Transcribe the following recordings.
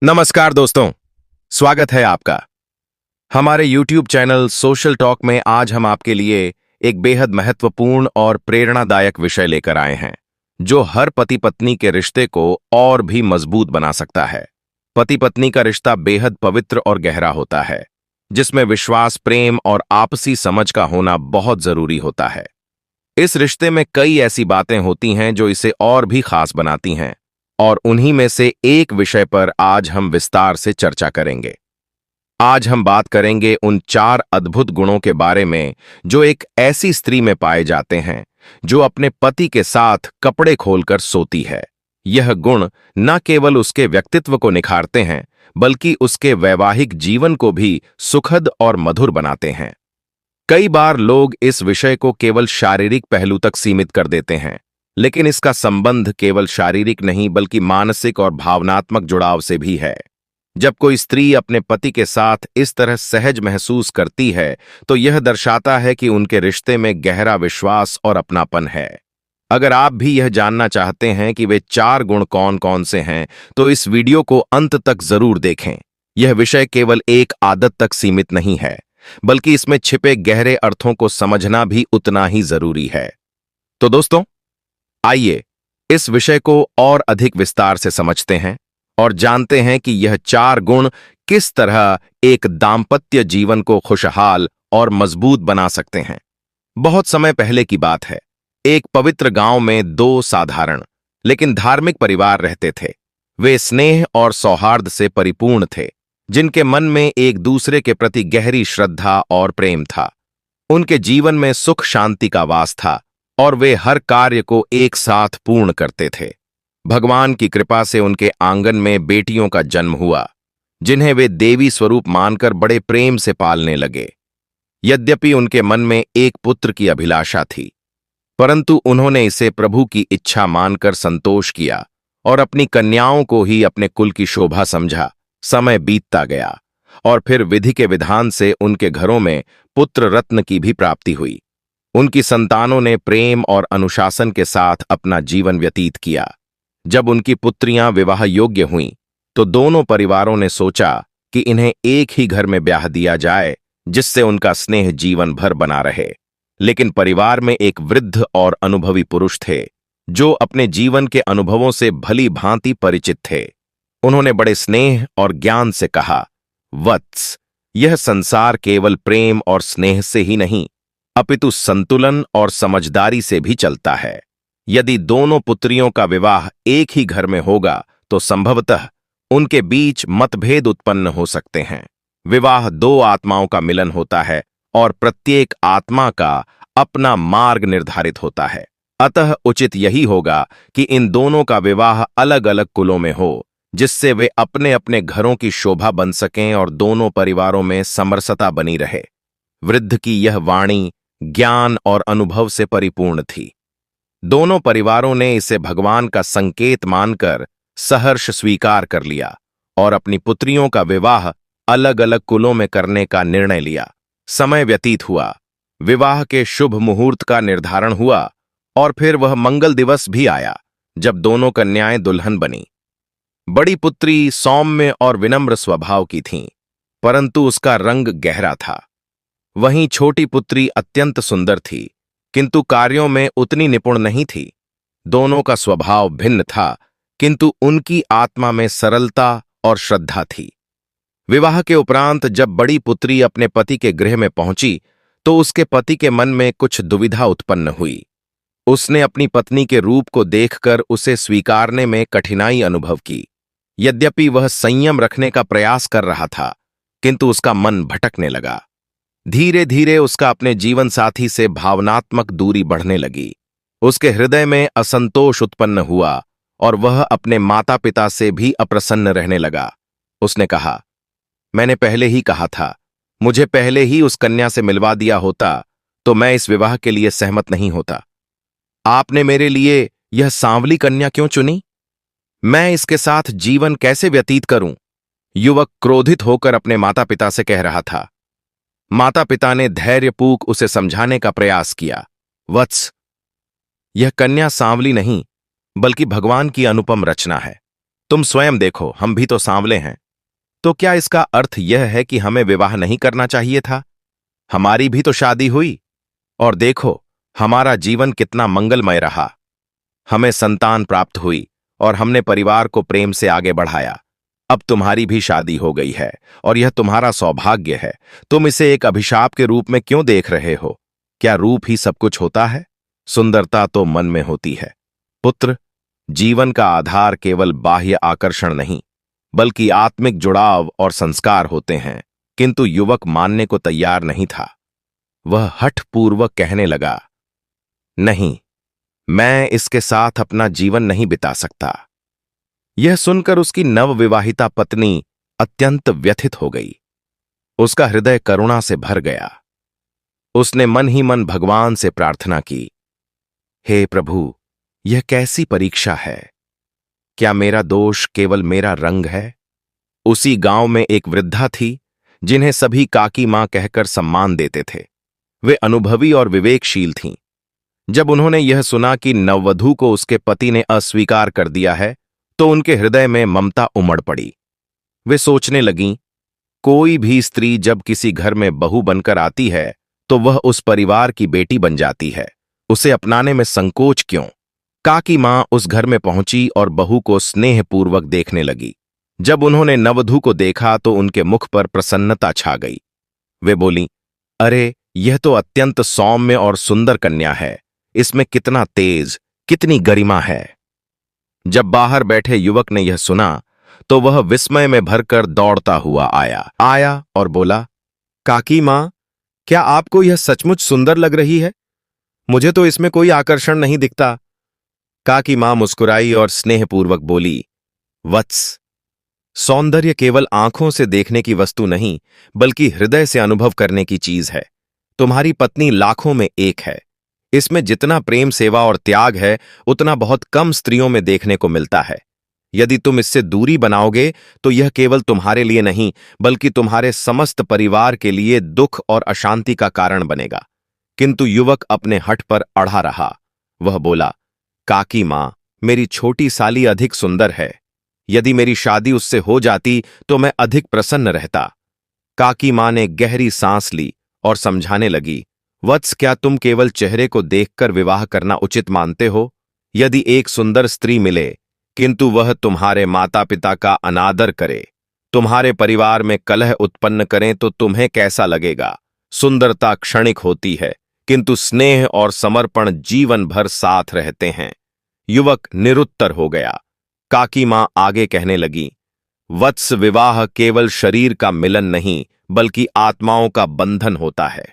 नमस्कार दोस्तों, स्वागत है आपका हमारे YouTube चैनल सोशल टॉक में। आज हम आपके लिए एक बेहद महत्वपूर्ण और प्रेरणादायक विषय लेकर आए हैं जो हर पति पत्नी के रिश्ते को और भी मजबूत बना सकता है। पति पत्नी का रिश्ता बेहद पवित्र और गहरा होता है, जिसमें विश्वास, प्रेम और आपसी समझ का होना बहुत जरूरी होता है। इस रिश्ते में कई ऐसी बातें होती हैं जो इसे और भी खास बनाती हैं, और उन्हीं में से एक विषय पर आज हम विस्तार से चर्चा करेंगे। आज हम बात करेंगे उन 4 अद्भुत गुणों के बारे में जो एक ऐसी स्त्री में पाए जाते हैं जो अपने पति के साथ कपड़े खोलकर सोती है। यह गुण न केवल उसके व्यक्तित्व को निखारते हैं, बल्कि उसके वैवाहिक जीवन को भी सुखद और मधुर बनाते हैं। कई बार लोग इस विषय को केवल शारीरिक पहलू तक सीमित कर देते हैं, लेकिन इसका संबंध केवल शारीरिक नहीं बल्कि मानसिक और भावनात्मक जुड़ाव से भी है। जब कोई स्त्री अपने पति के साथ इस तरह सहज महसूस करती है, तो यह दर्शाता है कि उनके रिश्ते में गहरा विश्वास और अपनापन है। अगर आप भी यह जानना चाहते हैं कि वे 4 गुण कौन कौन से हैं, तो इस वीडियो को अंत तक जरूर देखें। यह विषय केवल एक आदत तक सीमित नहीं है, बल्कि इसमें छिपे गहरे अर्थों को समझना भी उतना ही जरूरी है। तो दोस्तों, आइए इस विषय को और अधिक विस्तार से समझते हैं और जानते हैं कि यह 4 गुण किस तरह एक दाम्पत्य जीवन को खुशहाल और मजबूत बना सकते हैं। बहुत समय पहले की बात है। एक पवित्र गांव में 2 साधारण लेकिन धार्मिक परिवार रहते थे। वे स्नेह और सौहार्द से परिपूर्ण थे, जिनके मन में एक दूसरे के प्रति गहरी श्रद्धा और प्रेम था। उनके जीवन में सुख शांति का वास था और वे हर कार्य को एक साथ पूर्ण करते थे। भगवान की कृपा से उनके आंगन में बेटियों का जन्म हुआ, जिन्हें वे देवी स्वरूप मानकर बड़े प्रेम से पालने लगे। यद्यपि उनके मन में एक पुत्र की अभिलाषा थी, परंतु उन्होंने इसे प्रभु की इच्छा मानकर संतोष किया और अपनी कन्याओं को ही अपने कुल की शोभा समझा। समय बीतता गया और फिर विधि के विधान से उनके घरों में पुत्र रत्न की भी प्राप्ति हुई। उनकी संतानों ने प्रेम और अनुशासन के साथ अपना जीवन व्यतीत किया। जब उनकी पुत्रियां विवाह योग्य हुईं, तो दोनों परिवारों ने सोचा कि इन्हें एक ही घर में ब्याह दिया जाए, जिससे उनका स्नेह जीवन भर बना रहे। लेकिन परिवार में एक वृद्ध और अनुभवी पुरुष थे, जो अपने जीवन के अनुभवों से भली भांति परिचित थे। उन्होंने बड़े स्नेह और ज्ञान से कहा, वत्स, यह संसार केवल प्रेम और स्नेह से ही नहीं, अपितु संतुलन और समझदारी से भी चलता है। यदि दोनों पुत्रियों का विवाह एक ही घर में होगा, तो संभवतः उनके बीच मतभेद उत्पन्न हो सकते हैं। विवाह 2 आत्माओं का मिलन होता है और प्रत्येक आत्मा का अपना मार्ग निर्धारित होता है। अतः उचित यही होगा कि इन दोनों का विवाह अलग अलग कुलों में हो, जिससे वे अपने अपने घरों की शोभा बन सकें और दोनों परिवारों में समरसता बनी रहे। वृद्ध की यह वाणी ज्ञान और अनुभव से परिपूर्ण थी। दोनों परिवारों ने इसे भगवान का संकेत मानकर सहर्ष स्वीकार कर लिया और अपनी पुत्रियों का विवाह अलग अलग कुलों में करने का निर्णय लिया। समय व्यतीत हुआ, विवाह के शुभ मुहूर्त का निर्धारण हुआ और फिर वह मंगल दिवस भी आया, जब दोनों कन्याएं दुल्हन बनी। बड़ी पुत्री सौम्य और विनम्र स्वभाव की थीं, परंतु उसका रंग गहरा था। वहीं छोटी पुत्री अत्यंत सुंदर थी, किंतु कार्यों में उतनी निपुण नहीं थी। दोनों का स्वभाव भिन्न था, किंतु उनकी आत्मा में सरलता और श्रद्धा थी। विवाह के उपरांत जब बड़ी पुत्री अपने पति के गृह में पहुंची, तो उसके पति के मन में कुछ दुविधा उत्पन्न हुई। उसने अपनी पत्नी के रूप को देखकर उसे स्वीकारने में कठिनाई अनुभव की। यद्यपि वह संयम रखने का प्रयास कर रहा था, किंतु उसका मन भटकने लगा। धीरे धीरे उसका अपने जीवन साथी से भावनात्मक दूरी बढ़ने लगी। उसके हृदय में असंतोष उत्पन्न हुआ और वह अपने माता पिता से भी अप्रसन्न रहने लगा। उसने कहा, मैंने पहले ही कहा था, मुझे पहले ही उस कन्या से मिलवा दिया होता तो मैं इस विवाह के लिए सहमत नहीं होता। आपने मेरे लिए यह सांवली कन्या क्यों चुनी? मैं इसके साथ जीवन कैसे व्यतीत करूं? युवक क्रोधित होकर अपने माता पिता से कह रहा था। माता पिता ने धैर्यपूर्वक उसे समझाने का प्रयास किया। वत्स, यह कन्या सांवली नहीं, बल्कि भगवान की अनुपम रचना है। तुम स्वयं देखो, हम भी तो सांवले हैं। तो क्या इसका अर्थ यह है कि हमें विवाह नहीं करना चाहिए था? हमारी भी तो शादी हुई, और देखो हमारा जीवन कितना मंगलमय रहा। हमें संतान प्राप्त हुई और हमने परिवार को प्रेम से आगे बढ़ाया। अब तुम्हारी भी शादी हो गई है और यह तुम्हारा सौभाग्य है। तुम इसे एक अभिशाप के रूप में क्यों देख रहे हो? क्या रूप ही सब कुछ होता है? सुंदरता तो मन में होती है। पुत्र, जीवन का आधार केवल बाह्य आकर्षण नहीं, बल्कि आत्मिक जुड़ाव और संस्कार होते हैं। किंतु युवक मानने को तैयार नहीं था। वह हठपूर्वक कहने लगा, नहीं, मैं इसके साथ अपना जीवन नहीं बिता सकता। यह सुनकर उसकी नवविवाहिता पत्नी अत्यंत व्यथित हो गई। उसका हृदय करुणा से भर गया। उसने मन ही मन भगवान से प्रार्थना की, हे प्रभु, यह कैसी परीक्षा है? क्या मेरा दोष केवल मेरा रंग है? उसी गांव में एक वृद्धा थी जिन्हें सभी काकी मां कहकर सम्मान देते थे। वे अनुभवी और विवेकशील थीं। जब उन्होंने यह सुना कि नववधू को उसके पति ने अस्वीकार कर दिया है, तो उनके हृदय में ममता उमड़ पड़ी। वे सोचने लगीं, कोई भी स्त्री जब किसी घर में बहू बनकर आती है तो वह उस परिवार की बेटी बन जाती है। उसे अपनाने में संकोच क्यों? काकी मां उस घर में पहुंची और बहू को स्नेहपूर्वक देखने लगी। जब उन्होंने नववधू को देखा तो उनके मुख पर प्रसन्नता छा गई। वे बोलीं, अरे, यह तो अत्यंत सौम्य और सुंदर कन्या है। इसमें कितना तेज, कितनी गरिमा है। जब बाहर बैठे युवक ने यह सुना तो वह विस्मय में भरकर दौड़ता हुआ आया और बोला, काकी मां, क्या आपको यह सचमुच सुंदर लग रही है? मुझे तो इसमें कोई आकर्षण नहीं दिखता। काकी मां मुस्कुराई और स्नेहपूर्वक बोली, वत्स, सौंदर्य केवल आंखों से देखने की वस्तु नहीं, बल्कि हृदय से अनुभव करने की चीज है। तुम्हारी पत्नी लाखों में एक है। इसमें जितना प्रेम, सेवा और त्याग है, उतना बहुत कम स्त्रियों में देखने को मिलता है। यदि तुम इससे दूरी बनाओगे तो यह केवल तुम्हारे लिए नहीं, बल्कि तुम्हारे समस्त परिवार के लिए दुख और अशांति का कारण बनेगा। किंतु युवक अपने हठ पर अड़ा रहा। वह बोला, काकी मां, मेरी छोटी साली अधिक सुंदर है। यदि मेरी शादी उससे हो जाती तो मैं अधिक प्रसन्न रहता। काकी मां ने गहरी सांस ली और समझाने लगी, वत्स, क्या तुम केवल चेहरे को देखकर विवाह करना उचित मानते हो? यदि एक सुंदर स्त्री मिले किंतु वह तुम्हारे माता पिता का अनादर करे, तुम्हारे परिवार में कलह उत्पन्न करें, तो तुम्हें कैसा लगेगा? सुंदरता क्षणिक होती है, किंतु स्नेह और समर्पण जीवन भर साथ रहते हैं। युवक निरुत्तर हो गया। काकी मां आगे कहने लगी, वत्स, विवाह केवल शरीर का मिलन नहीं, बल्कि आत्माओं का बंधन होता है।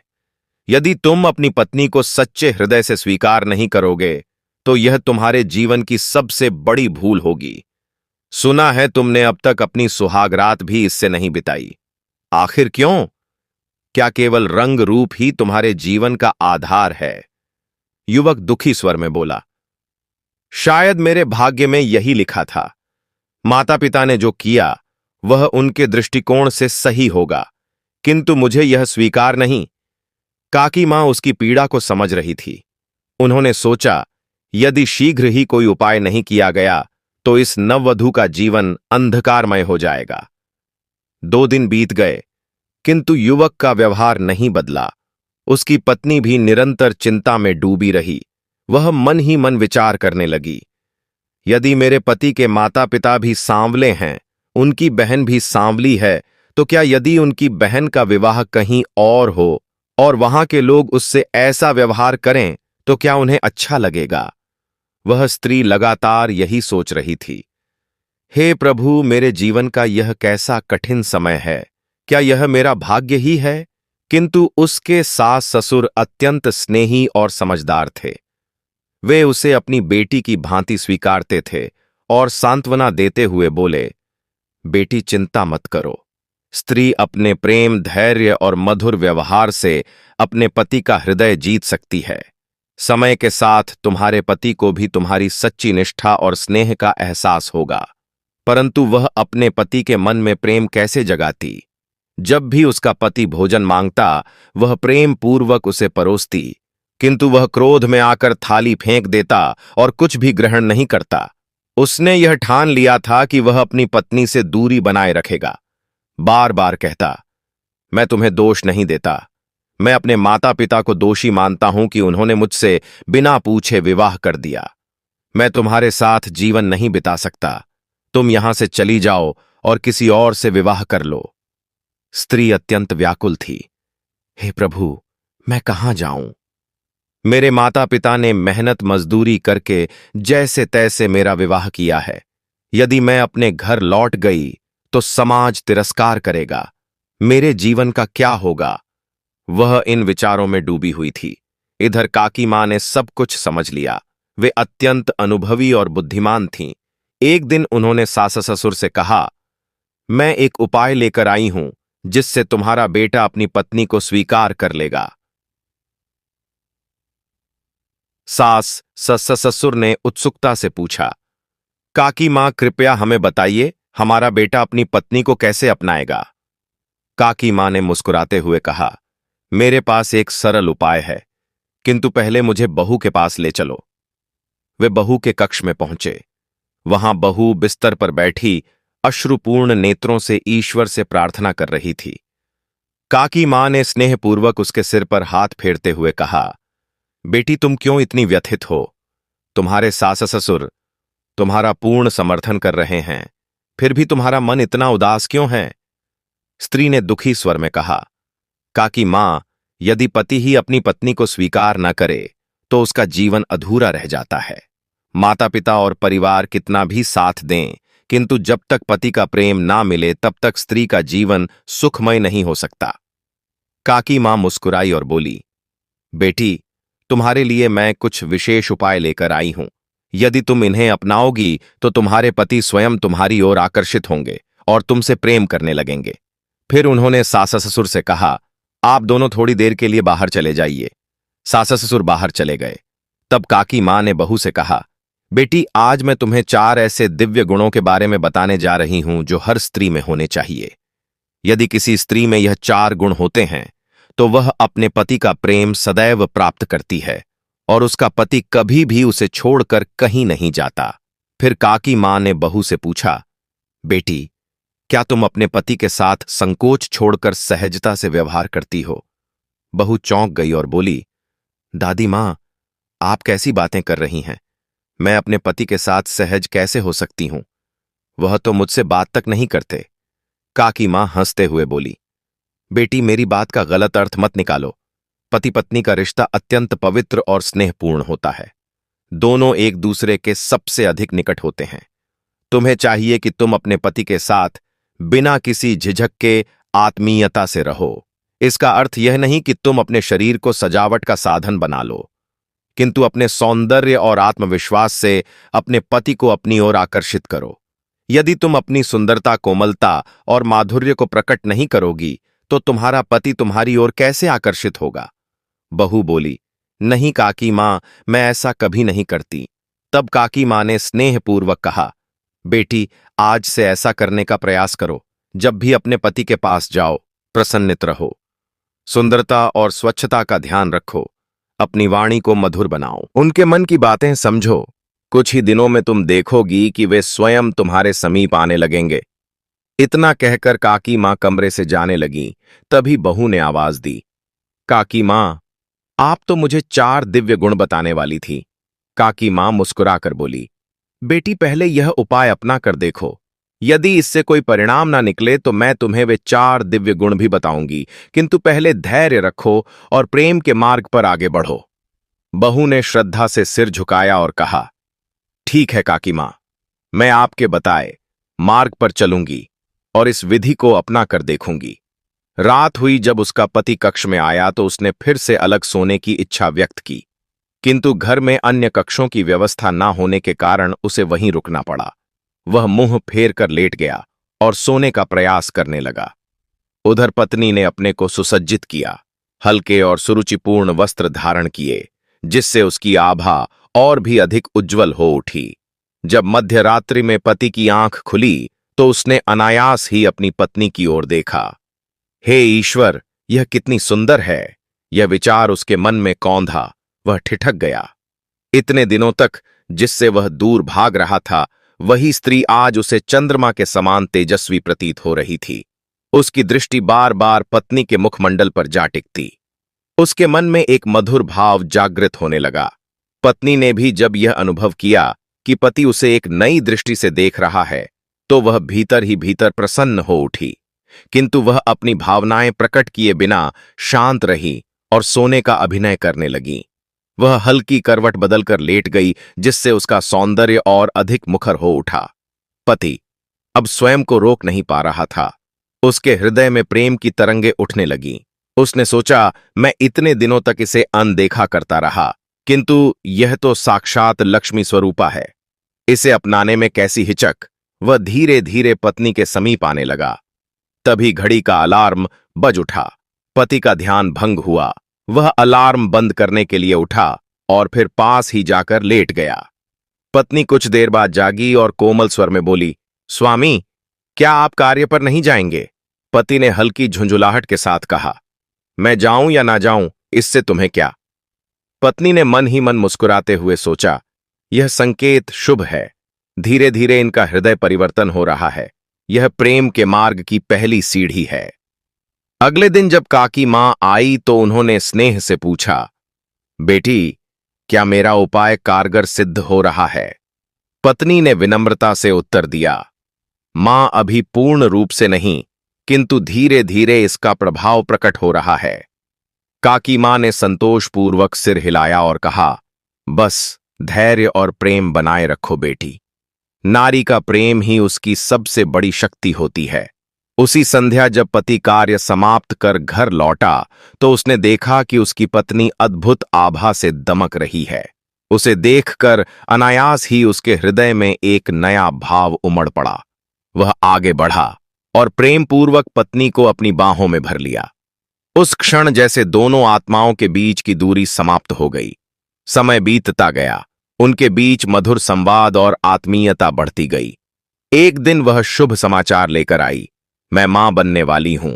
यदि तुम अपनी पत्नी को सच्चे हृदय से स्वीकार नहीं करोगे तो यह तुम्हारे जीवन की सबसे बड़ी भूल होगी। सुना है तुमने अब तक अपनी सुहागरात भी इससे नहीं बिताई। आखिर क्यों? क्या केवल रंग रूप ही तुम्हारे जीवन का आधार है? युवक दुखी स्वर में बोला, शायद मेरे भाग्य में यही लिखा था। माता पिता ने जो किया वह उनके दृष्टिकोण से सही होगा, किंतु मुझे यह स्वीकार नहीं। काकी मां उसकी पीड़ा को समझ रही थी। उन्होंने सोचा, यदि शीघ्र ही कोई उपाय नहीं किया गया तो इस नववधू का जीवन अंधकारमय हो जाएगा। 2 दिन बीत गए, किंतु युवक का व्यवहार नहीं बदला। उसकी पत्नी भी निरंतर चिंता में डूबी रही। वह मन ही मन विचार करने लगी, यदि मेरे पति के माता पिता भी सांवले हैं, उनकी बहन भी सांवली है, तो क्या यदि उनकी बहन का विवाह कहीं और हो और वहां के लोग उससे ऐसा व्यवहार करें तो क्या उन्हें अच्छा लगेगा? वह स्त्री लगातार यही सोच रही थी। हे प्रभु, मेरे जीवन का यह कैसा कठिन समय है। क्या यह मेरा भाग्य ही है? किंतु उसके सास ससुर अत्यंत स्नेही और समझदार थे। वे उसे अपनी बेटी की भांति स्वीकारते थे और सांत्वना देते हुए बोले, बेटी, चिंता मत करो। स्त्री अपने प्रेम, धैर्य और मधुर व्यवहार से अपने पति का हृदय जीत सकती है। समय के साथ तुम्हारे पति को भी तुम्हारी सच्ची निष्ठा और स्नेह का एहसास होगा। परंतु वह अपने पति के मन में प्रेम कैसे जगाती? जब भी उसका पति भोजन मांगता, वह प्रेम पूर्वक उसे परोसती, किंतु वह क्रोध में आकर थाली फेंक देता और कुछ भी ग्रहण नहीं करता। उसने यह ठान लिया था कि वह अपनी पत्नी से दूरी बनाए रखेगा। बार बार कहता, मैं तुम्हें दोष नहीं देता। मैं अपने माता पिता को दोषी मानता हूं कि उन्होंने मुझसे बिना पूछे विवाह कर दिया। मैं तुम्हारे साथ जीवन नहीं बिता सकता। तुम यहां से चली जाओ और किसी और से विवाह कर लो। स्त्री अत्यंत व्याकुल थी। हे प्रभु, मैं कहां जाऊं? मेरे माता पिता ने मेहनत मजदूरी करके जैसे तैसे मेरा विवाह किया है। यदि मैं अपने घर लौट गई तो समाज तिरस्कार करेगा। मेरे जीवन का क्या होगा? वह इन विचारों में डूबी हुई थी। इधर काकी मां ने सब कुछ समझ लिया। वे अत्यंत अनुभवी और बुद्धिमान थीं। एक दिन उन्होंने सास ससुर से कहा, मैं एक उपाय लेकर आई हूं जिससे तुम्हारा बेटा अपनी पत्नी को स्वीकार कर लेगा। सास ससुर ने उत्सुकता से पूछा, काकी मां कृपया हमें बताइए, हमारा बेटा अपनी पत्नी को कैसे अपनाएगा? काकी मां ने मुस्कुराते हुए कहा, मेरे पास एक सरल उपाय है, किंतु पहले मुझे बहू के पास ले चलो। वे बहू के कक्ष में पहुंचे। वहां बहू बिस्तर पर बैठी अश्रुपूर्ण नेत्रों से ईश्वर से प्रार्थना कर रही थी। काकी मां ने स्नेहपूर्वक उसके सिर पर हाथ फेरते हुए कहा, बेटी तुम क्यों इतनी व्यथित हो? तुम्हारे सास ससुर तुम्हारा पूर्ण समर्थन कर रहे हैं, फिर भी तुम्हारा मन इतना उदास क्यों है? स्त्री ने दुखी स्वर में कहा, काकी मां, यदि पति ही अपनी पत्नी को स्वीकार न करे तो उसका जीवन अधूरा रह जाता है। माता पिता और परिवार कितना भी साथ दें, किंतु जब तक पति का प्रेम ना मिले तब तक स्त्री का जीवन सुखमय नहीं हो सकता। काकी मां मुस्कुराई और बोली, बेटी, तुम्हारे लिए मैं कुछ विशेष उपाय लेकर आई हूं। यदि तुम इन्हें अपनाओगी तो तुम्हारे पति स्वयं तुम्हारी ओर आकर्षित होंगे और तुमसे प्रेम करने लगेंगे। फिर उन्होंने सास ससुर से कहा, आप दोनों थोड़ी देर के लिए बाहर चले जाइए। सास ससुर बाहर चले गए। तब काकी मां ने बहू से कहा, बेटी, आज मैं तुम्हें 4 ऐसे दिव्य गुणों के बारे में बताने जा रही हूं जो हर स्त्री में होने चाहिए। यदि किसी स्त्री में यह 4 गुण होते हैं तो वह अपने पति का प्रेम सदैव प्राप्त करती है और उसका पति कभी भी उसे छोड़कर कहीं नहीं जाता। फिर काकी मां ने बहू से पूछा, बेटी, क्या तुम अपने पति के साथ संकोच छोड़कर सहजता से व्यवहार करती हो? बहू चौंक गई और बोली, दादी मां, आप कैसी बातें कर रही हैं? मैं अपने पति के साथ सहज कैसे हो सकती हूं? वह तो मुझसे बात तक नहीं करते। काकी मां हंसते हुए बोली, बेटी, मेरी बात का गलत अर्थ मत निकालो। पति पत्नी का रिश्ता अत्यंत पवित्र और स्नेहपूर्ण होता है। दोनों एक दूसरे के सबसे अधिक निकट होते हैं। तुम्हें चाहिए कि तुम अपने पति के साथ बिना किसी झिझक के आत्मीयता से रहो। इसका अर्थ यह नहीं कि तुम अपने शरीर को सजावट का साधन बना लो, किंतु अपने सौंदर्य और आत्मविश्वास से अपने पति को अपनी ओर आकर्षित करो। यदि तुम अपनी सुंदरता, कोमलता और माधुर्य को प्रकट नहीं करोगी तो तुम्हारा पति तुम्हारी ओर कैसे आकर्षित होगा? बहू बोली, नहीं काकी मां, मैं ऐसा कभी नहीं करती। तब काकी मां ने स्नेहपूर्वक कहा, बेटी, आज से ऐसा करने का प्रयास करो। जब भी अपने पति के पास जाओ, प्रसन्नित रहो। सुंदरता और स्वच्छता का ध्यान रखो। अपनी वाणी को मधुर बनाओ। उनके मन की बातें समझो। कुछ ही दिनों में तुम देखोगी कि वे स्वयं तुम्हारे समीप आने लगेंगे। इतना कहकर काकी मां कमरे से जाने लगी। तभी बहू ने आवाज दी, काकी मां, आप तो मुझे 4 दिव्य गुण बताने वाली थी। काकी मां मुस्कुराकर बोली, बेटी, पहले यह उपाय अपना कर देखो। यदि इससे कोई परिणाम ना निकले तो मैं तुम्हें वे 4 दिव्य गुण भी बताऊंगी, किंतु पहले धैर्य रखो और प्रेम के मार्ग पर आगे बढ़ो। बहू ने श्रद्धा से सिर झुकाया और कहा, ठीक है काकी मां, मैं आपके बताए मार्ग पर चलूंगी और इस विधि को अपना कर देखूंगी। रात हुई जब उसका पति कक्ष में आया तो उसने फिर से अलग सोने की इच्छा व्यक्त की, किंतु घर में अन्य कक्षों की व्यवस्था ना होने के कारण उसे वहीं रुकना पड़ा। वह मुंह फेर कर लेट गया और सोने का प्रयास करने लगा। उधर पत्नी ने अपने को सुसज्जित किया। हल्के और सुरुचिपूर्ण वस्त्र धारण किए, जिससे उसकी आभा और भी अधिक उज्जवल हो उठी। जब मध्य रात्रि में पति की आंख खुली तो उसने अनायास ही अपनी पत्नी की ओर देखा। हे ईश्वर, यह कितनी सुंदर है! यह विचार उसके मन में कौंधा। वह ठिठक गया। इतने दिनों तक जिससे वह दूर भाग रहा था, वही स्त्री आज उसे चंद्रमा के समान तेजस्वी प्रतीत हो रही थी। उसकी दृष्टि बार बार पत्नी के मुखमंडल पर जा टिकती। उसके मन में एक मधुर भाव जागृत होने लगा। पत्नी ने भी जब यह अनुभव किया कि पति उसे एक नई दृष्टि से देख रहा है, तो वह भीतर ही भीतर प्रसन्न हो उठी। किंतु वह अपनी भावनाएं प्रकट किए बिना शांत रही और सोने का अभिनय करने लगी। वह हल्की करवट बदलकर लेट गई, जिससे उसका सौंदर्य और अधिक मुखर हो उठा। पति अब स्वयं को रोक नहीं पा रहा था। उसके हृदय में प्रेम की तरंगें उठने लगीं। उसने सोचा, मैं इतने दिनों तक इसे अनदेखा करता रहा, किंतु यह तो साक्षात लक्ष्मी स्वरूपा है। इसे अपनाने में कैसी हिचक। वह धीरे धीरे पत्नी के समीप आने लगा। तभी घड़ी का अलार्म बज उठा। पति का ध्यान भंग हुआ। वह अलार्म बंद करने के लिए उठा और फिर पास ही जाकर लेट गया। पत्नी कुछ देर बाद जागी और कोमल स्वर में बोली, स्वामी, क्या आप कार्य पर नहीं जाएंगे? पति ने हल्की झुंझुलाहट के साथ कहा, मैं जाऊं या ना जाऊं, इससे तुम्हें क्या? पत्नी ने मन ही मन मुस्कुराते हुए सोचा, यह संकेत शुभ है। धीरे धीरे इनका हृदय परिवर्तन हो रहा है। यह प्रेम के मार्ग की पहली सीढ़ी है। अगले दिन जब काकी मां आई तो उन्होंने स्नेह से पूछा, बेटी, क्या मेरा उपाय कारगर सिद्ध हो रहा है? पत्नी ने विनम्रता से उत्तर दिया, मां, अभी पूर्ण रूप से नहीं, किंतु धीरे धीरे इसका प्रभाव प्रकट हो रहा है। काकी मां ने संतोषपूर्वक सिर हिलाया और कहा, बस धैर्य और प्रेम बनाए रखो बेटी। नारी का प्रेम ही उसकी सबसे बड़ी शक्ति होती है। उसी संध्या जब पति कार्य समाप्त कर घर लौटा तो उसने देखा कि उसकी पत्नी अद्भुत आभा से दमक रही है। उसे देखकर अनायास ही उसके हृदय में एक नया भाव उमड़ पड़ा। वह आगे बढ़ा और प्रेमपूर्वक पत्नी को अपनी बाहों में भर लिया। उस क्षण जैसे दोनों आत्माओं के बीच की दूरी समाप्त हो गई। समय बीतता गया। उनके बीच मधुर संवाद और आत्मीयता बढ़ती गई। एक दिन वह शुभ समाचार लेकर आई, मैं मां बनने वाली हूं।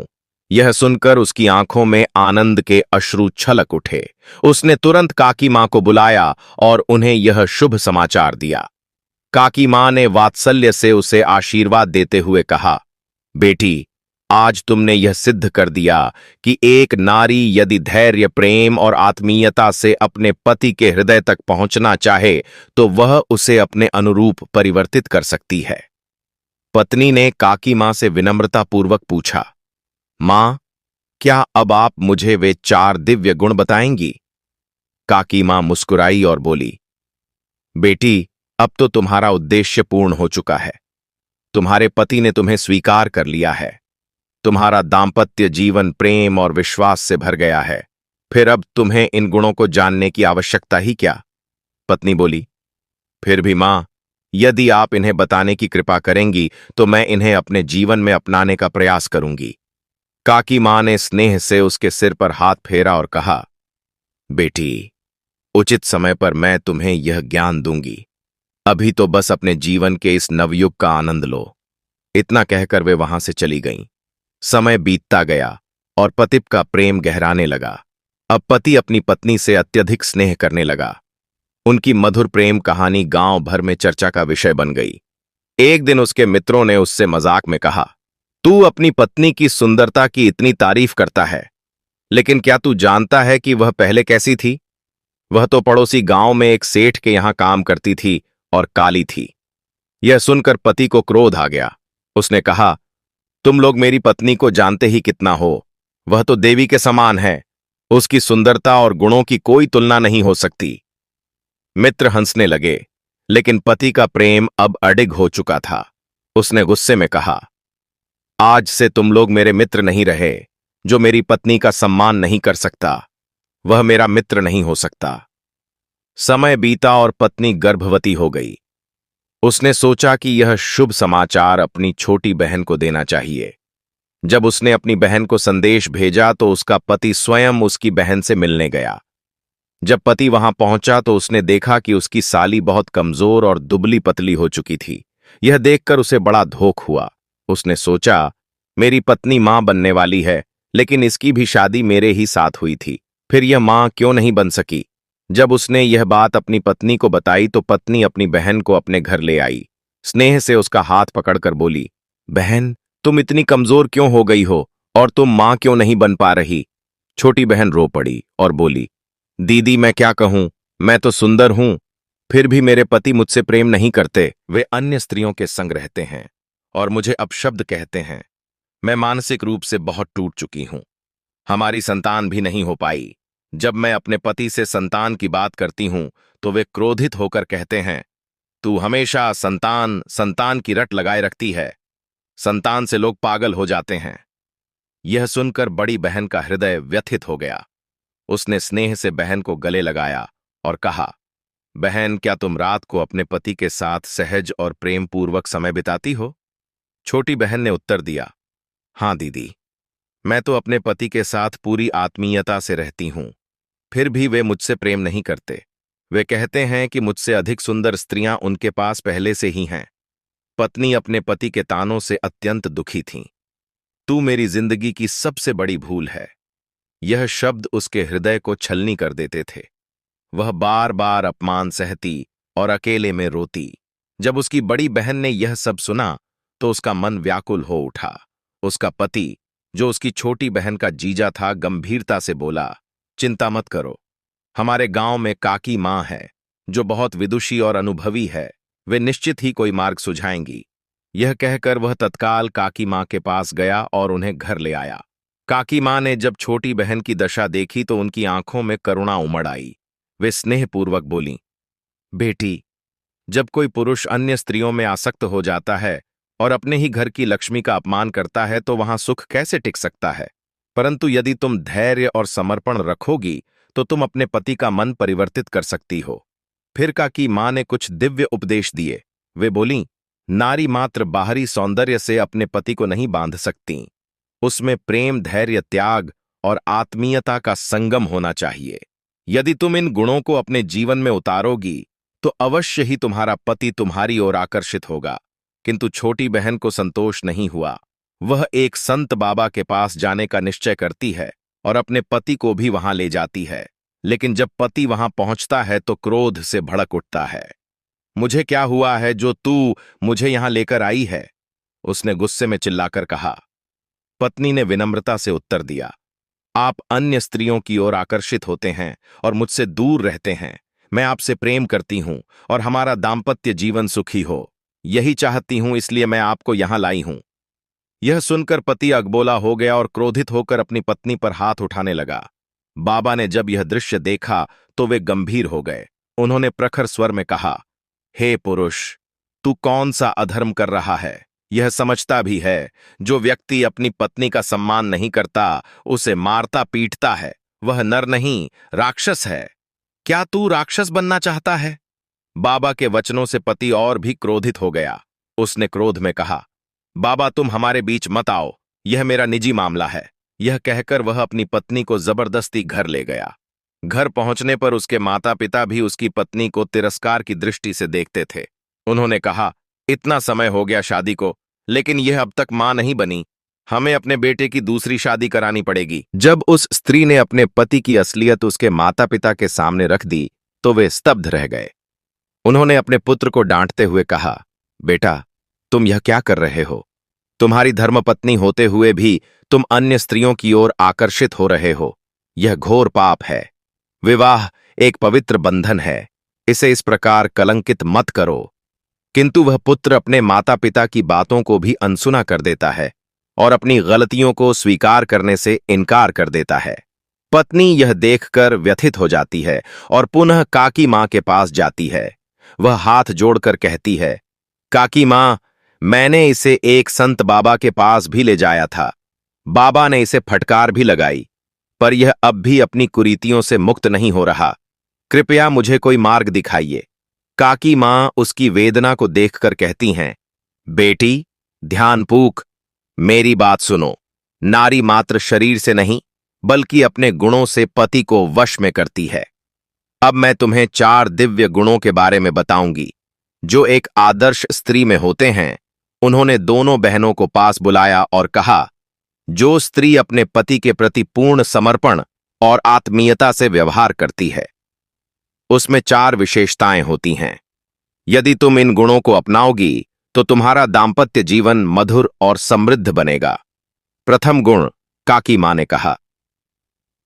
यह सुनकर उसकी आंखों में आनंद के अश्रु छलक उठे। उसने तुरंत काकी मां को बुलाया और उन्हें यह शुभ समाचार दिया। काकी मां ने वात्सल्य से उसे आशीर्वाद देते हुए कहा, बेटी, आज तुमने यह सिद्ध कर दिया कि एक नारी यदि धैर्य, प्रेम और आत्मीयता से अपने पति के हृदय तक पहुंचना चाहे तो वह उसे अपने अनुरूप परिवर्तित कर सकती है। पत्नी ने काकी मां से विनम्रतापूर्वक पूछा, मां, क्या अब आप मुझे वे 4 दिव्य गुण बताएंगी? काकी मां मुस्कुराई और बोली, बेटी, अब तो तुम्हारा उद्देश्य पूर्ण हो चुका है। तुम्हारे पति ने तुम्हें स्वीकार कर लिया है। तुम्हारा दांपत्य जीवन प्रेम और विश्वास से भर गया है। फिर अब तुम्हें इन गुणों को जानने की आवश्यकता ही क्या? पत्नी बोली, फिर भी मां, यदि आप इन्हें बताने की कृपा करेंगी तो मैं इन्हें अपने जीवन में अपनाने का प्रयास करूंगी। काकी मां ने स्नेह से उसके सिर पर हाथ फेरा और कहा, बेटी, उचित समय पर मैं तुम्हें यह ज्ञान दूंगी। अभी तो बस अपने जीवन के इस नवयुग का आनंद लो। इतना कहकर वे वहां से चली गईं। समय बीतता गया और पति का प्रेम गहराने लगा। अब पति अपनी पत्नी से अत्यधिक स्नेह करने लगा। उनकी मधुर प्रेम कहानी गांव भर में चर्चा का विषय बन गई। एक दिन उसके मित्रों ने उससे मजाक में कहा, तू अपनी पत्नी की सुंदरता की इतनी तारीफ करता है, लेकिन क्या तू जानता है कि वह पहले कैसी थी? वह तो पड़ोसी गांव में एक सेठ के यहां काम करती थी और काली थी। यह सुनकर पति को क्रोध आ गया। उसने कहा, तुम लोग मेरी पत्नी को जानते ही कितना हो। वह तो देवी के समान है। उसकी सुंदरता और गुणों की कोई तुलना नहीं हो सकती। मित्र हंसने लगे, लेकिन पति का प्रेम अब अडिग हो चुका था। उसने गुस्से में कहा, आज से तुम लोग मेरे मित्र नहीं रहे। जो मेरी पत्नी का सम्मान नहीं कर सकता, वह मेरा मित्र नहीं हो सकता। समय बीता और पत्नी गर्भवती हो गई। उसने सोचा कि यह शुभ समाचार अपनी छोटी बहन को देना चाहिए। जब उसने अपनी बहन को संदेश भेजा तो उसका पति स्वयं उसकी बहन से मिलने गया। जब पति वहां पहुंचा तो उसने देखा कि उसकी साली बहुत कमजोर और दुबली पतली हो चुकी थी। यह देखकर उसे बड़ा धोख हुआ। उसने सोचा, मेरी पत्नी मां बनने वाली है, लेकिन इसकी भी शादी मेरे ही साथ हुई थी, फिर यह मां क्यों नहीं बन सकी? जब उसने यह बात अपनी पत्नी को बताई तो पत्नी अपनी बहन को अपने घर ले आई। स्नेह से उसका हाथ पकड़कर बोली, बहन, तुम इतनी कमजोर क्यों हो गई हो और तुम मां क्यों नहीं बन पा रही? छोटी बहन रो पड़ी और बोली, दीदी मैं क्या कहूं, मैं तो सुंदर हूं, फिर भी मेरे पति मुझसे प्रेम नहीं करते। वे अन्य स्त्रियों के संग रहते हैं और मुझे अपशब्द कहते हैं। मैं मानसिक रूप से बहुत टूट चुकी हूं। हमारी संतान भी नहीं हो पाई। जब मैं अपने पति से संतान की बात करती हूं तो वे क्रोधित होकर कहते हैं, तू हमेशा संतान संतान की रट लगाए रखती है। संतान से लोग पागल हो जाते हैं। यह सुनकर बड़ी बहन का हृदय व्यथित हो गया। उसने स्नेह से बहन को गले लगाया और कहा, बहन, क्या तुम रात को अपने पति के साथ सहज और प्रेम पूर्वक समय बिताती हो? छोटी बहन ने उत्तर दिया, हां दीदी, मैं तो अपने पति के साथ पूरी आत्मीयता से रहती हूं, फिर भी वे मुझसे प्रेम नहीं करते। वे कहते हैं कि मुझसे अधिक सुंदर स्त्रियां उनके पास पहले से ही हैं। पत्नी अपने पति के तानों से अत्यंत दुखी थीं। तू मेरी जिंदगी की सबसे बड़ी भूल है। यह शब्द उसके हृदय को छलनी कर देते थे। वह बार बार अपमान सहती और अकेले में रोती। जब उसकी बड़ी बहन ने यह सब सुना तो उसका मन व्याकुल हो उठा। उसका पति, जो उसकी छोटी बहन का जीजा था, गंभीरता से बोला, चिंता मत करो, हमारे गांव में काकी मां है जो बहुत विदुषी और अनुभवी है, वे निश्चित ही कोई मार्ग सुझाएंगी। यह कहकर वह तत्काल काकी मां के पास गया और उन्हें घर ले आया। काकी मां ने जब छोटी बहन की दशा देखी तो उनकी आंखों में करुणा उमड़ आई। वे स्नेहपूर्वक बोलीं, बेटी, जब कोई पुरुष अन्य स्त्रियों में आसक्त हो जाता है और अपने ही घर की लक्ष्मी का अपमान करता है तो वहां सुख कैसे टिक सकता है? परंतु यदि तुम धैर्य और समर्पण रखोगी तो तुम अपने पति का मन परिवर्तित कर सकती हो। फिर काकी मां ने कुछ दिव्य उपदेश दिए। वे बोलीं, नारी मात्र बाहरी सौंदर्य से अपने पति को नहीं बांध सकती। उसमें प्रेम, धैर्य, त्याग और आत्मीयता का संगम होना चाहिए। यदि तुम इन गुणों को अपने जीवन में उतारोगी तो अवश्य ही तुम्हारा पति तुम्हारी ओर आकर्षित होगा। किंतु छोटी बहन को संतोष नहीं हुआ। वह एक संत बाबा के पास जाने का निश्चय करती है और अपने पति को भी वहां ले जाती है। लेकिन जब पति वहां पहुंचता है तो क्रोध से भड़क उठता है। मुझे क्या हुआ है जो तू मुझे यहां लेकर आई है? उसने गुस्से में चिल्लाकर कहा। पत्नी ने विनम्रता से उत्तर दिया, आप अन्य स्त्रियों की ओर आकर्षित होते हैं और मुझसे दूर रहते हैं। मैं आपसे प्रेम करती हूं और हमारा दाम्पत्य जीवन सुखी हो, यही चाहती हूं, इसलिए मैं आपको यहां लाई हूं। यह सुनकर पति अगबोला हो गया और क्रोधित होकर अपनी पत्नी पर हाथ उठाने लगा। बाबा ने जब यह दृश्य देखा तो वे गंभीर हो गए। उन्होंने प्रखर स्वर में कहा, हे पुरुष, तू कौन सा अधर्म कर रहा है? यह समझता भी है, जो व्यक्ति अपनी पत्नी का सम्मान नहीं करता, उसे मारता पीटता है, वह नर नहीं, राक्षस है। क्या तू राक्षस बनना चाहता है? बाबा के वचनों से पति और भी क्रोधित हो गया। उसने क्रोध में कहा, बाबा तुम हमारे बीच मत आओ, यह मेरा निजी मामला है। यह कहकर वह अपनी पत्नी को जबरदस्ती घर ले गया। घर पहुंचने पर उसके माता पिता भी उसकी पत्नी को तिरस्कार की दृष्टि से देखते थे। उन्होंने कहा, इतना समय हो गया शादी को, लेकिन यह अब तक मां नहीं बनी। हमें अपने बेटे की दूसरी शादी करानी पड़ेगी। जब उस स्त्री ने अपने पति की असलियत उसके माता पिता के सामने रख दी तो वे स्तब्ध रह गए। उन्होंने अपने पुत्र को डांटते हुए कहा, बेटा, तुम यह क्या कर रहे हो? तुम्हारी धर्मपत्नी होते हुए भी तुम अन्य स्त्रियों की ओर आकर्षित हो रहे हो। यह घोर पाप है। विवाह एक पवित्र बंधन है, इसे इस प्रकार कलंकित मत करो। किंतु वह पुत्र अपने माता पिता की बातों को भी अनसुना कर देता है और अपनी गलतियों को स्वीकार करने से इनकार कर देता है। पत्नी यह देखकर व्यथित हो जाती है और पुनः काकी मां के पास जाती है। वह हाथ जोड़कर कहती है, काकी मां, मैंने इसे एक संत बाबा के पास भी ले जाया था। बाबा ने इसे फटकार भी लगाई, पर यह अब भी अपनी कुरीतियों से मुक्त नहीं हो रहा। कृपया मुझे कोई मार्ग दिखाइए। काकी मां उसकी वेदना को देखकर कहती हैं, बेटी, ध्यानपूर्वक मेरी बात सुनो। नारी मात्र शरीर से नहीं बल्कि अपने गुणों से पति को वश में करती है। अब मैं तुम्हें 4 दिव्य गुणों के बारे में बताऊंगी जो एक आदर्श स्त्री में होते हैं। उन्होंने दोनों बहनों को पास बुलाया और कहा, जो स्त्री अपने पति के प्रति पूर्ण समर्पण और आत्मीयता से व्यवहार करती है, उसमें 4 विशेषताएं होती हैं। यदि तुम इन गुणों को अपनाओगी तो तुम्हारा दाम्पत्य जीवन मधुर और समृद्ध बनेगा। प्रथम गुण, काकी मां ने कहा,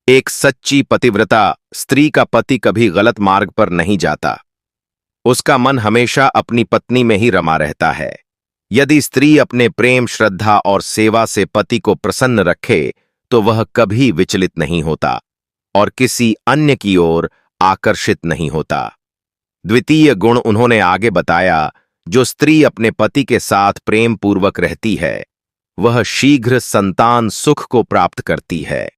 एक सच्ची पतिव्रता स्त्री का पति कभी गलत मार्ग पर नहीं जाता। उसका मन हमेशा अपनी पत्नी में ही रमा रहता है। यदि स्त्री अपने प्रेम, श्रद्धा और सेवा से पति को प्रसन्न रखे तो वह कभी विचलित नहीं होता और किसी अन्य की ओर आकर्षित नहीं होता। द्वितीय गुण उन्होंने आगे बताया, जो स्त्री अपने पति के साथ प्रेम पूर्वक रहती है वह शीघ्र संतान सुख को प्राप्त करती है।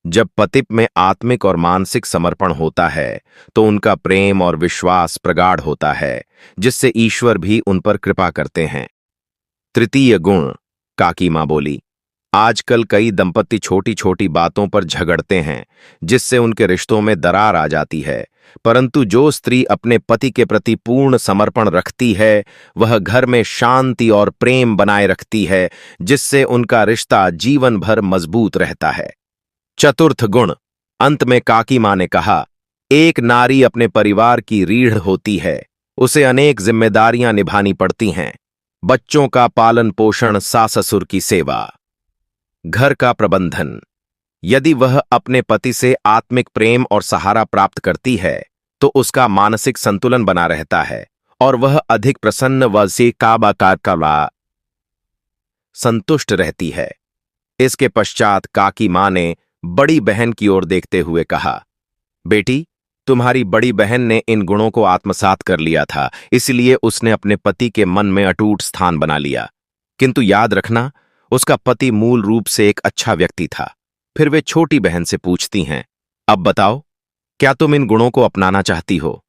जब पति में आत्मिक और मानसिक समर्पण होता है तो उनका प्रेम और विश्वास प्रगाढ़ होता है, जिससे ईश्वर भी उन पर कृपा करते हैं। तृतीय गुण, काकी मां बोली, आजकल कई दंपति छोटी छोटी बातों पर झगड़ते हैं, जिससे उनके रिश्तों में दरार आ जाती है। परंतु जो स्त्री अपने पति के प्रति पूर्ण समर्पण रखती है वह घर में शांति और प्रेम बनाए रखती है, जिससे उनका रिश्ता जीवन भर मजबूत रहता है। चतुर्थ गुण, अंत में काकी मां ने कहा, एक नारी अपने परिवार की रीढ़ होती है। उसे अनेक जिम्मेदारियां निभानी पड़ती हैं। बच्चों का पालन पोषण, सास ससुर की सेवा, घर का प्रबंधन। यदि वह अपने पति से आत्मिक प्रेम और सहारा प्राप्त करती है तो उसका मानसिक संतुलन बना रहता है और वह अधिक प्रसन्न व संतुष्ट रहती है। इसके पश्चात काकी मां ने बड़ी बहन की ओर देखते हुए कहा, बेटी, तुम्हारी बड़ी बहन ने इन गुणों को आत्मसात कर लिया था, इसलिए उसने अपने पति के मन में अटूट स्थान बना लिया। किंतु याद रखना, उसका पति मूल रूप से एक अच्छा व्यक्ति था। फिर वे छोटी बहन से पूछती हैं, अब बताओ, क्या तुम इन गुणों को अपनाना चाहती हो?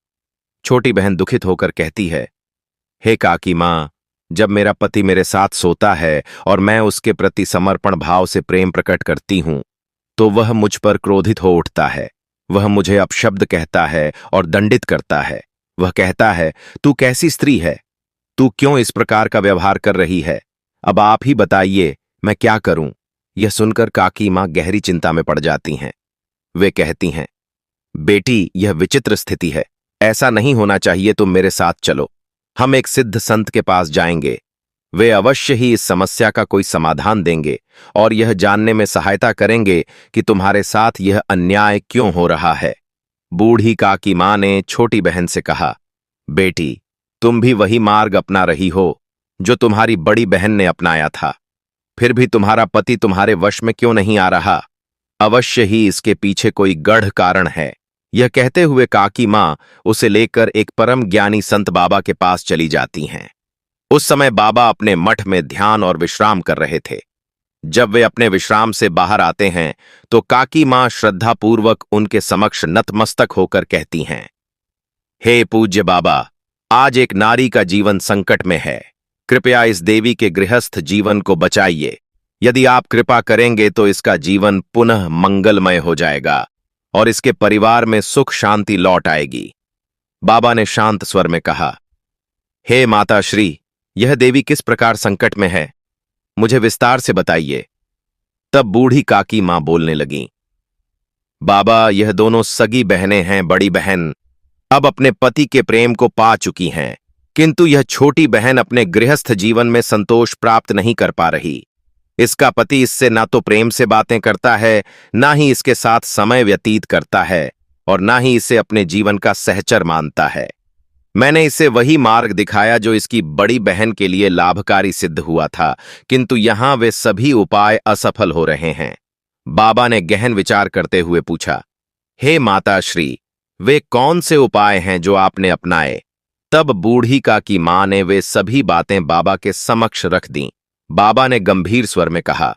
छोटी बहन दुखित होकर कहती है, हे काकी मां, जब मेरा पति मेरे साथ सोता है और मैं उसके प्रति समर्पण भाव से प्रेम प्रकट करती हूं तो वह मुझ पर क्रोधित हो उठता है। वह मुझे अपशब्द कहता है और दंडित करता है। वह कहता है, तू कैसी स्त्री है? तू क्यों इस प्रकार का व्यवहार कर रही है? अब आप ही बताइए, मैं क्या करूं? यह सुनकर काकी मां गहरी चिंता में पड़ जाती हैं। वे कहती हैं, बेटी, यह विचित्र स्थिति है। ऐसा नहीं होना चाहिए। तुम मेरे साथ चलो, हम एक सिद्ध संत के पास जाएंगे। वे अवश्य ही इस समस्या का कोई समाधान देंगे और यह जानने में सहायता करेंगे कि तुम्हारे साथ यह अन्याय क्यों हो रहा है। बूढ़ी काकी मां ने छोटी बहन से कहा, बेटी, तुम भी वही मार्ग अपना रही हो जो तुम्हारी बड़ी बहन ने अपनाया था। फिर भी तुम्हारा पति तुम्हारे वश में क्यों नहीं आ रहा? अवश्य ही इसके पीछे कोई गढ़ कारण है। यह कहते हुए काकी मां उसे लेकर एक परम ज्ञानी संत बाबा के पास चली जाती हैं। उस समय बाबा अपने मठ में ध्यान और विश्राम कर रहे थे। जब वे अपने विश्राम से बाहर आते हैं तो काकी मां श्रद्धापूर्वक उनके समक्ष नतमस्तक होकर कहती हैं, हे पूज्य बाबा, आज एक नारी का जीवन संकट में है। कृपया इस देवी के गृहस्थ जीवन को बचाइए। यदि आप कृपा करेंगे तो इसका जीवन पुनः मंगलमय हो जाएगा और इसके परिवार में सुख शांति लौट आएगी। बाबा ने शांत स्वर में कहा, हे माता श्री, यह देवी किस प्रकार संकट में है? मुझे विस्तार से बताइए। तब बूढ़ी काकी मां बोलने लगीं, बाबा, यह दोनों सगी बहनें हैं। बड़ी बहन अब अपने पति के प्रेम को पा चुकी हैं, किंतु यह छोटी बहन अपने गृहस्थ जीवन में संतोष प्राप्त नहीं कर पा रही। इसका पति इससे ना तो प्रेम से बातें करता है, ना ही इसके साथ समय व्यतीत करता है और ना ही इसे अपने जीवन का सहचर मानता है। मैंने इसे वही मार्ग दिखाया जो इसकी बड़ी बहन के लिए लाभकारी सिद्ध हुआ था, किंतु यहां वे सभी उपाय असफल हो रहे हैं। बाबा ने गहन विचार करते हुए पूछा, हे माता श्री, वे कौन से उपाय हैं जो आपने अपनाए? तब बूढ़ी काकी मां ने वे सभी बातें बाबा के समक्ष रख दीं। बाबा ने गंभीर स्वर में कहा,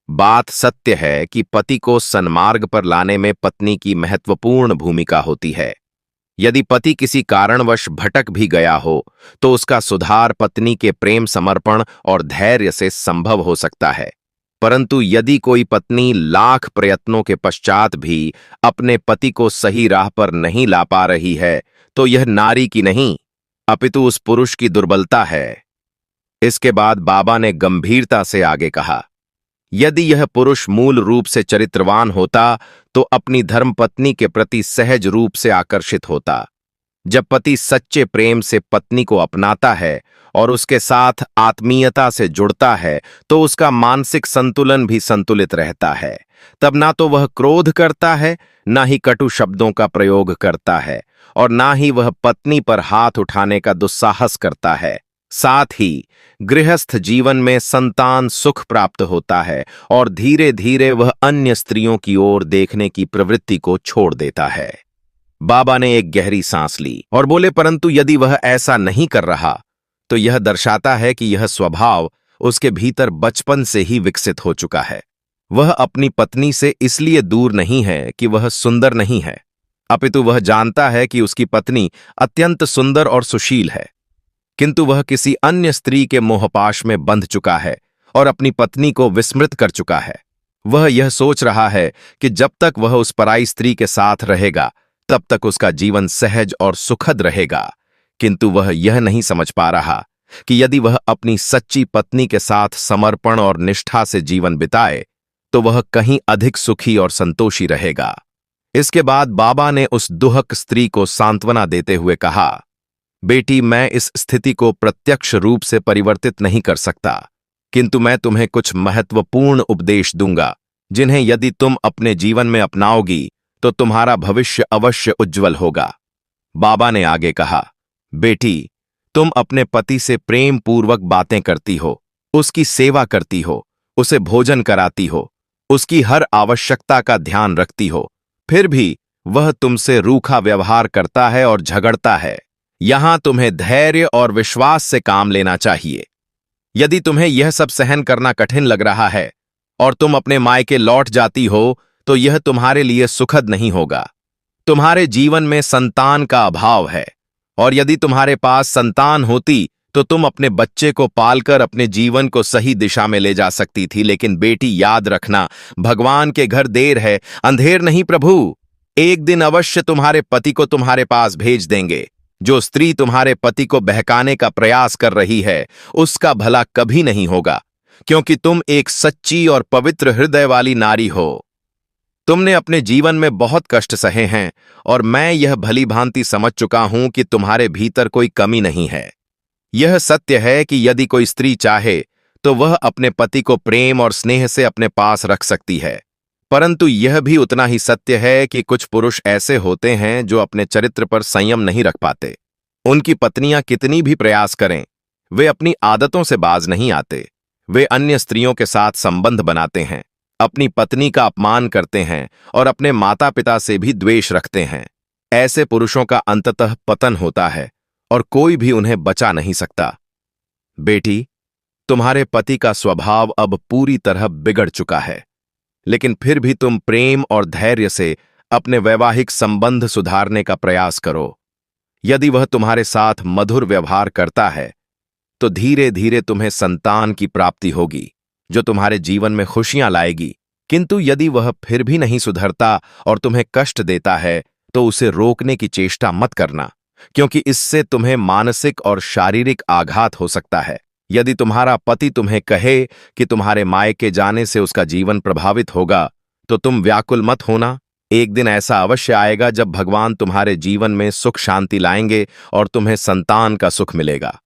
बात सत्य है कि पति को सन्मार्ग पर लाने में पत्नी की महत्वपूर्ण भूमिका होती है। यदि पति किसी कारणवश भटक भी गया हो तो उसका सुधार पत्नी के प्रेम, समर्पण और धैर्य से संभव हो सकता है। परंतु यदि कोई पत्नी लाख प्रयत्नों के पश्चात भी अपने पति को सही राह पर नहीं ला पा रही है तो यह नारी की नहीं अपितु उस पुरुष की दुर्बलता है। इसके बाद बाबा ने गंभीरता से आगे कहा, यदि यह पुरुष मूल रूप से चरित्रवान होता तो अपनी धर्मपत्नी के प्रति सहज रूप से आकर्षित होता। जब पति सच्चे प्रेम से पत्नी को अपनाता है और उसके साथ आत्मीयता से जुड़ता है तो उसका मानसिक संतुलन भी संतुलित रहता है। तब ना तो वह क्रोध करता है, ना ही कटु शब्दों का प्रयोग करता है और ना ही वह पत्नी पर हाथ उठाने का दुस्साहस करता है। साथ ही गृहस्थ जीवन में संतान सुख प्राप्त होता है और धीरे धीरे वह अन्य स्त्रियों की ओर देखने की प्रवृत्ति को छोड़ देता है। बाबा ने एक गहरी सांस ली और बोले, परंतु यदि वह ऐसा नहीं कर रहा तो यह दर्शाता है कि यह स्वभाव उसके भीतर बचपन से ही विकसित हो चुका है। वह अपनी पत्नी से इसलिए दूर नहीं है कि वह सुंदर नहीं है, अपितु वह जानता है कि उसकी पत्नी अत्यंत सुंदर और सुशील है, किंतु वह किसी अन्य स्त्री के मोहपाश में बंध चुका है और अपनी पत्नी को विस्मृत कर चुका है। वह यह सोच रहा है कि जब तक वह उस पराई स्त्री के साथ रहेगा तब तक उसका जीवन सहज और सुखद रहेगा, किंतु वह यह नहीं समझ पा रहा कि यदि वह अपनी सच्ची पत्नी के साथ समर्पण और निष्ठा से जीवन बिताए तो वह कहीं अधिक सुखी और संतोषी रहेगा। इसके बाद बाबा ने उस दुहक स्त्री को सांत्वना देते हुए कहा, बेटी, मैं इस स्थिति को प्रत्यक्ष रूप से परिवर्तित नहीं कर सकता, किंतु मैं तुम्हें कुछ महत्वपूर्ण उपदेश दूंगा जिन्हें यदि तुम अपने जीवन में अपनाओगी तो तुम्हारा भविष्य अवश्य उज्जवल होगा। बाबा ने आगे कहा, बेटी, तुम अपने पति से प्रेम पूर्वक बातें करती हो, उसकी सेवा करती हो, उसे भोजन कराती हो, उसकी हर आवश्यकता का ध्यान रखती हो, फिर भी वह तुमसे रूखा व्यवहार करता है और झगड़ता है। यहां तुम्हें धैर्य और विश्वास से काम लेना चाहिए। यदि तुम्हें यह सब सहन करना कठिन लग रहा है और तुम अपने मायके लौट जाती हो तो यह तुम्हारे लिए सुखद नहीं होगा। तुम्हारे जीवन में संतान का अभाव है और यदि तुम्हारे पास संतान होती तो तुम अपने बच्चे को पालकर अपने जीवन को सही दिशा में ले जा सकती थी। लेकिन बेटी, याद रखना, भगवान के घर देर है, अंधेर नहीं प्रभु। एक दिन अवश्य तुम्हारे पति को तुम्हारे पास भेज देंगे। जो स्त्री तुम्हारे पति को बहकाने का प्रयास कर रही है उसका भला कभी नहीं होगा, क्योंकि तुम एक सच्ची और पवित्र हृदय वाली नारी हो। तुमने अपने जीवन में बहुत कष्ट सहे हैं और मैं यह भली भांति समझ चुका हूं कि तुम्हारे भीतर कोई कमी नहीं है। यह सत्य है कि यदि कोई स्त्री चाहे तो वह अपने पति को प्रेम और स्नेह से अपने पास रख सकती है, परंतु यह भी उतना ही सत्य है कि कुछ पुरुष ऐसे होते हैं जो अपने चरित्र पर संयम नहीं रख पाते। उनकी पत्नियां कितनी भी प्रयास करें, वे अपनी आदतों से बाज नहीं आते। वे अन्य स्त्रियों के साथ संबंध बनाते हैं, अपनी पत्नी का अपमान करते हैं और अपने माता पिता से भी द्वेष रखते हैं। ऐसे पुरुषों का अंततः पतन होता है और कोई भी उन्हें बचा नहीं सकता। बेटी, तुम्हारे पति का स्वभाव अब पूरी तरह बिगड़ चुका है, लेकिन फिर भी तुम प्रेम और धैर्य से अपने वैवाहिक संबंध सुधारने का प्रयास करो। यदि वह तुम्हारे साथ मधुर व्यवहार करता है तो धीरे धीरे तुम्हें संतान की प्राप्ति होगी जो तुम्हारे जीवन में खुशियां लाएगी। किंतु यदि वह फिर भी नहीं सुधरता और तुम्हें कष्ट देता है तो उसे रोकने की चेष्टा मत करना, क्योंकि इससे तुम्हें मानसिक और शारीरिक आघात हो सकता है। यदि तुम्हारा पति तुम्हें कहे कि तुम्हारे मायके जाने से उसका जीवन प्रभावित होगा तो तुम व्याकुल मत होना। एक दिन ऐसा अवश्य आएगा जब भगवान तुम्हारे जीवन में सुख शांति लाएंगे और तुम्हें संतान का सुख मिलेगा।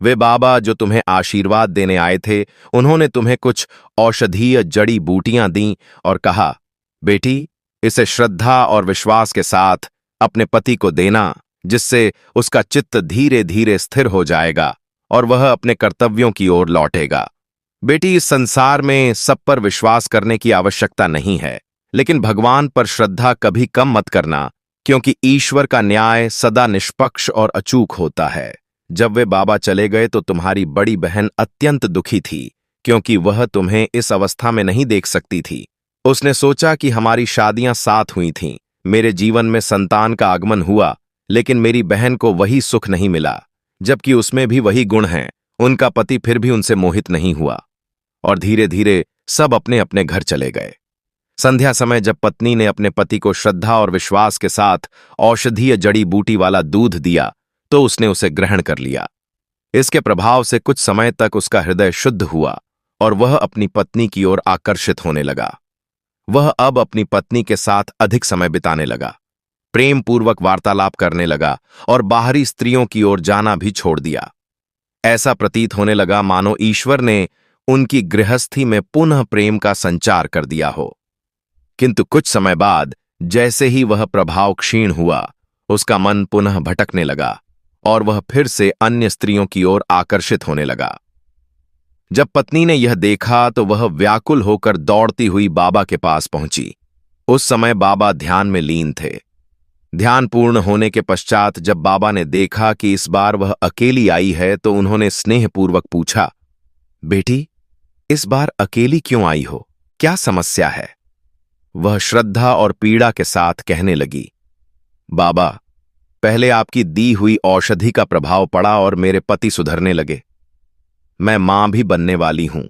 वे बाबा जो तुम्हें आशीर्वाद देने आए थे, उन्होंने तुम्हें कुछ औषधीय जड़ी बूटियां दी और कहा, बेटी, इसे श्रद्धा और विश्वास के साथ अपने पति को देना, जिससे उसका चित्त धीरे धीरे स्थिर हो जाएगा और वह अपने कर्तव्यों की ओर लौटेगा। बेटी, इस संसार में सब पर विश्वास करने की आवश्यकता नहीं है, लेकिन भगवान पर श्रद्धा कभी कम मत करना, क्योंकि ईश्वर का न्याय सदा निष्पक्ष और अचूक होता है। जब वे बाबा चले गए तो तुम्हारी बड़ी बहन अत्यंत दुखी थी, क्योंकि वह तुम्हें इस अवस्था में नहीं देख सकती थी। उसने सोचा कि हमारी शादियां साथ हुई थीं, मेरे जीवन में संतान का आगमन हुआ, लेकिन मेरी बहन को वही सुख नहीं मिला, जबकि उसमें भी वही गुण हैं। उनका पति फिर भी उनसे मोहित नहीं हुआ और धीरे धीरे सब अपने अपने घर चले गए। संध्या समय जब पत्नी ने अपने पति को श्रद्धा और विश्वास के साथ औषधीय जड़ी बूटी वाला दूध दिया तो उसने उसे ग्रहण कर लिया। इसके प्रभाव से कुछ समय तक उसका हृदय शुद्ध हुआ और वह अपनी पत्नी की ओर आकर्षित होने लगा। वह अब अपनी पत्नी के साथ अधिक समय बिताने लगा। प्रेम पूर्वक वार्तालाप करने लगा और बाहरी स्त्रियों की ओर जाना भी छोड़ दिया। ऐसा प्रतीत होने लगा मानो ईश्वर ने उनकी गृहस्थी में पुनः प्रेम का संचार कर दिया हो। किंतु कुछ समय बाद जैसे ही वह प्रभाव क्षीण हुआ, उसका मन पुनः भटकने लगा और वह फिर से अन्य स्त्रियों की ओर आकर्षित होने लगा। जब पत्नी ने यह देखा तो वह व्याकुल होकर दौड़ती हुई बाबा के पास पहुंची। उस समय बाबा ध्यान में लीन थे। ध्यान पूर्ण होने के पश्चात जब बाबा ने देखा कि इस बार वह अकेली आई है तो उन्होंने स्नेहपूर्वक पूछा, बेटी, इस बार अकेली क्यों आई हो? क्या समस्या है? वह श्रद्धा और पीड़ा के साथ कहने लगी, बाबा, पहले आपकी दी हुई औषधि का प्रभाव पड़ा और मेरे पति सुधरने लगे। मैं मां भी बनने वाली हूं।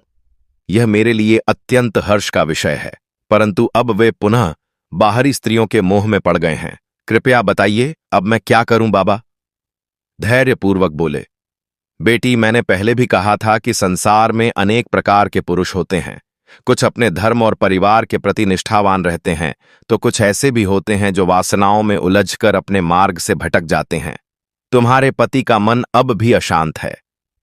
यह मेरे लिए अत्यंत हर्ष का विषय है, परंतु अब वे पुनः बाहरी स्त्रियों के मोह में पड़ गए हैं। कृपया बताइए, अब मैं क्या करूं बाबा? धैर्यपूर्वक बोले, बेटी, मैंने पहले भी कहा था कि संसार में अनेक प्रकार के पुरुष होते हैं। कुछ अपने धर्म और परिवार के प्रति निष्ठावान रहते हैं, तो कुछ ऐसे भी होते हैं जो वासनाओं में उलझकर अपने मार्ग से भटक जाते हैं। तुम्हारे पति का मन अब भी अशांत है।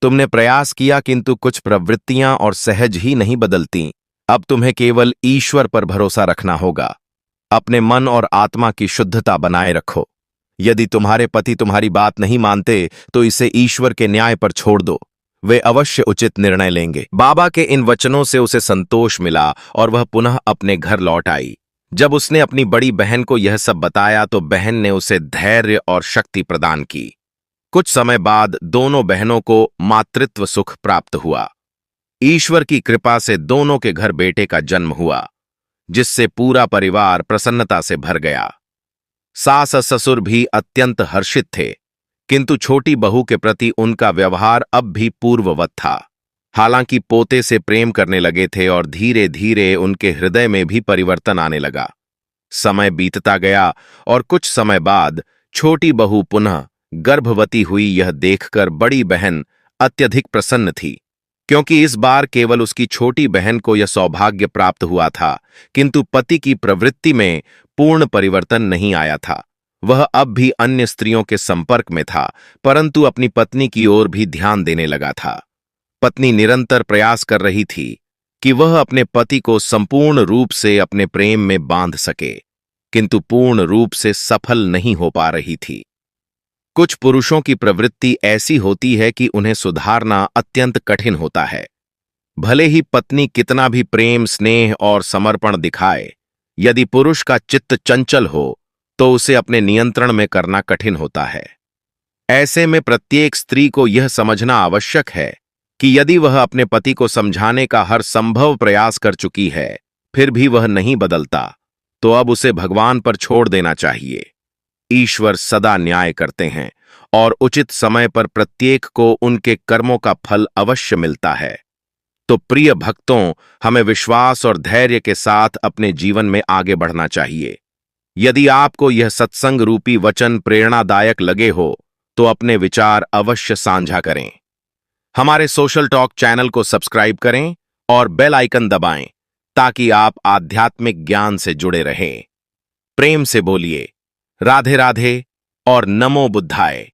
तुमने प्रयास किया किंतु कुछ प्रवृत्तियां और सहज ही नहीं बदलती। अब तुम्हें केवल ईश्वर पर भरोसा रखना होगा। अपने मन और आत्मा की शुद्धता बनाए रखो। यदि तुम्हारे पति तुम्हारी बात नहीं मानते तो इसे ईश्वर के न्याय पर छोड़ दो। वे अवश्य उचित निर्णय लेंगे। बाबा के इन वचनों से उसे संतोष मिला और वह पुनः अपने घर लौट आई। जब उसने अपनी बड़ी बहन को यह सब बताया तो बहन ने उसे धैर्य और शक्ति प्रदान की। कुछ समय बाद दोनों बहनों को मातृत्व सुख प्राप्त हुआ। ईश्वर की कृपा से दोनों के घर बेटे का जन्म हुआ, जिससे पूरा परिवार प्रसन्नता से भर गया। सास ससुर भी अत्यंत हर्षित थे, किंतु छोटी बहू के प्रति उनका व्यवहार अब भी पूर्ववत था। हालांकि पोते से प्रेम करने लगे थे और धीरे धीरे उनके हृदय में भी परिवर्तन आने लगा। समय बीतता गया और कुछ समय बाद छोटी बहू पुनः गर्भवती हुई। यह देखकर बड़ी बहन अत्यधिक प्रसन्न थी, क्योंकि इस बार केवल उसकी छोटी बहन को यह सौभाग्य प्राप्त हुआ था, किंतु पति की प्रवृत्ति में पूर्ण परिवर्तन नहीं आया था। वह अब भी अन्य स्त्रियों के संपर्क में था, परंतु अपनी पत्नी की ओर भी ध्यान देने लगा था। पत्नी निरंतर प्रयास कर रही थी कि वह अपने पति को संपूर्ण रूप से अपने प्रेम में बांध सके, किंतु पूर्ण रूप से सफल नहीं हो पा रही थी। कुछ पुरुषों की प्रवृत्ति ऐसी होती है कि उन्हें सुधारना अत्यंत कठिन होता है। भले ही पत्नी कितना भी प्रेम, स्नेह और समर्पण दिखाए, यदि पुरुष का चित्त चंचल हो तो उसे अपने नियंत्रण में करना कठिन होता है। ऐसे में प्रत्येक स्त्री को यह समझना आवश्यक है कि यदि वह अपने पति को समझाने का हर संभव प्रयास कर चुकी है, फिर भी वह नहीं बदलता, तो अब उसे भगवान पर छोड़ देना चाहिए। ईश्वर सदा न्याय करते हैं और उचित समय पर प्रत्येक को उनके कर्मों का फल अवश्य मिलता है। तो प्रिय भक्तों, हमें विश्वास और धैर्य के साथ अपने जीवन में आगे बढ़ना चाहिए। यदि आपको यह सत्संग रूपी वचन प्रेरणादायक लगे हो तो अपने विचार अवश्य साझा करें। हमारे सोशल टॉक चैनल को सब्सक्राइब करें और बेल आइकन दबाएं ताकि आप आध्यात्मिक ज्ञान से जुड़े रहें। प्रेम से बोलिए राधे राधे और नमो बुद्धाय।